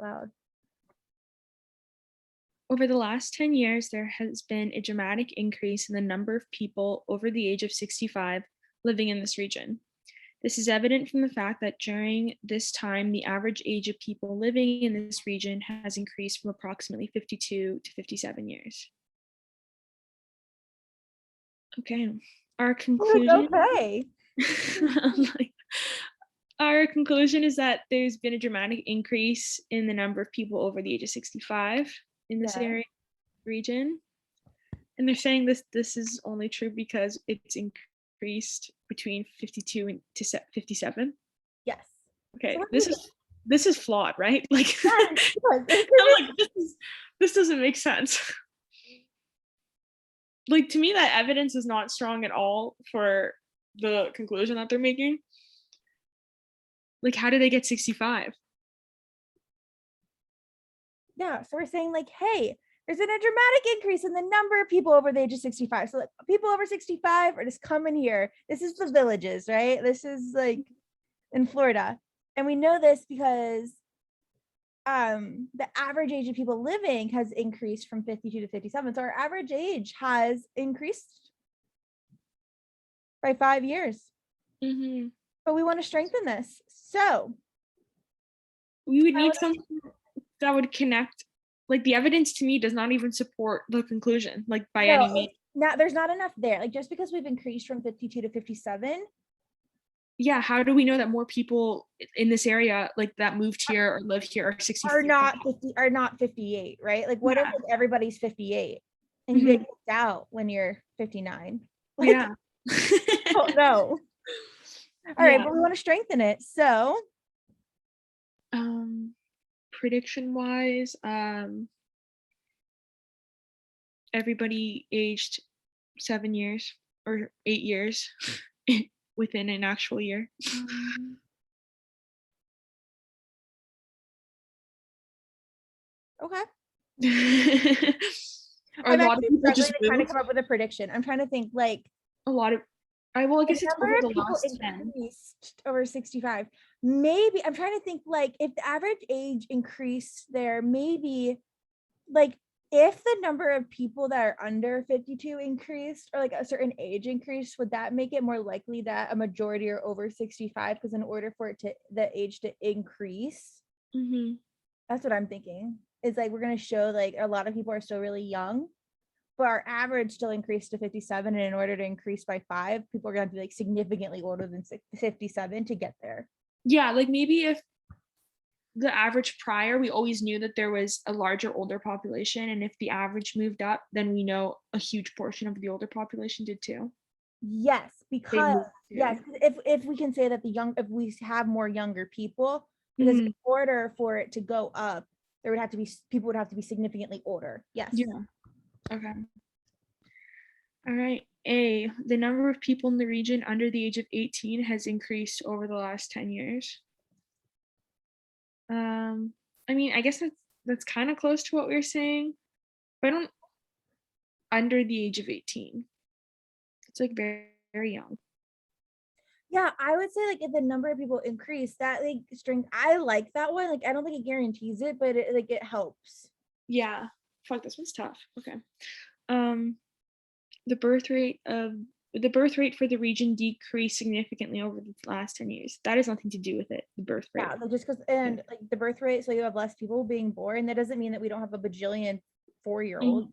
loud. Over the last 10 years, there has been a dramatic increase in the number of people over the age of 65 living in this region. This is evident from the fact that during this time, the average age of people living in this region has increased from approximately 52 to 57 years. Okay, our conclusion. Okay. Like, our conclusion is that there's been a dramatic increase in the number of people over the age of 65 in this Yeah. area region. And they're saying this is only true because it's increased between 52 and to 57. Yes. Okay, So this is flawed, right? Like, yes, I'm like, this doesn't make sense. Like, to me, that evidence is not strong at all for the conclusion that they're making. Like, how did they get 65? yeah, so we're saying like, hey, there's been a dramatic increase in the number of people over the age of 65. So like people over 65 are just coming here. This is the villages, right? This is like in Florida. And we know this because the average age of people living has increased from 52 to 57. So our average age has increased by 5 years. Mm-hmm. But we want to strengthen this. So We would need something that would connect. Like, the evidence to me does not even support the conclusion, like, by any means. Now there's not enough there. Like just because we've increased from 52 to 57. Yeah, how do we know that more people in this area, like, that moved here or live here are 65? Are not 58, right? Like what if Yeah. like, everybody's 58 and you Mhm. get kicked out when you're 59? Like, Yeah. oh no. All right, Yeah. but we want to strengthen it. So Prediction wise, everybody aged 7 years or 8 years within an actual year. okay. Or a I'm lot of actually people struggling just to kind of move. come up with a prediction. I'm trying to think like A lot of well, I the guess it's number over of the people last 10. increased over 65. Maybe I'm trying to think like if the average age increased there, maybe like if the number of people that are under 52 increased or like a certain age increased, would that make it more likely that a majority are over 65? Because in order for it to the age to increase, Mm-hmm. that's what I'm thinking. Is like we're gonna show like a lot of people are still really young, but our average still increased to 57. And in order to increase by 5, people are gonna be like significantly older than 57 to get there. Yeah, like, maybe if the average prior, we always knew that there was a larger older population, and if the average moved up, then we know a huge portion of the older population did too. Yes, They because moved yes, too. if we can say that if we have more younger people, because in Mhm. order for it to go up, there would have to be people would have to be significantly older. Yes. Yeah. Okay. All right. A, the number of people in the region under the age of 18 has increased over the last 10 years. Um, I mean, I guess that's kind of close to what we were saying, but I don't under the age of 18. It's like very, very young. Yeah, I would say like if the number of people increase, that like strength, I like that one. Like I don't think it guarantees it, but it like it helps. Yeah. Fuck, this one's tough. Okay. Um, the birth rate of the birth rate for the region decreased significantly over the last 10 years. That has nothing to do with it, the birth rate. Yeah, like just because Yeah. and like the birth rate, so you have less people being born. That doesn't mean that we don't have a bajillion 4-year-olds. Mhm.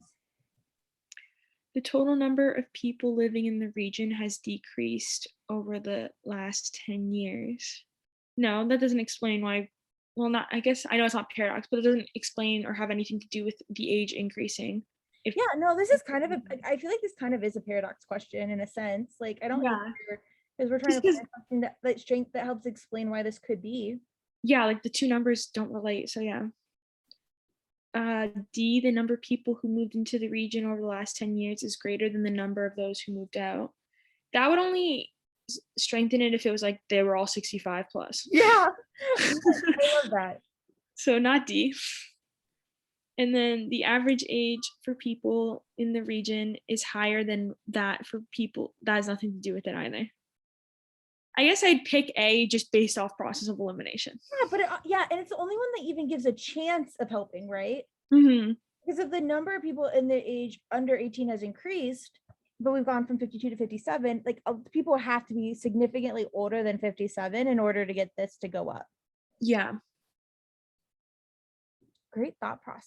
The total number of people living in the region has decreased over the last 10 years. No, that doesn't explain why. Well, not, I guess I know it's not paradox, but it doesn't explain or have anything to do with the age increasing. If Yeah, no, this is kind of I feel like this kind of is a paradox question in a sense. Like I don't Yeah, either, because we're trying just to because, find something that strength that helps explain why this could be. yeah, like, the two numbers don't relate. So yeah. D, the number of people who moved into the region over the last 10 years is greater than the number of those who moved out. That would only strengthen it if it was like they were all 65 plus. Yeah. Yes, I love that. So not D. And then the average age for people in the region is higher than that for people. That has nothing to do with it either. I guess I'd pick A just based off process of elimination. Yeah, but yeah, and it's the only one that even gives a chance of helping, right? Mm-hmm. Because if the number of people in the age under 18 has increased, but we've gone from 52 to 57, like people have to be significantly older than 57 in order to get this to go up. Yeah. Great thought process.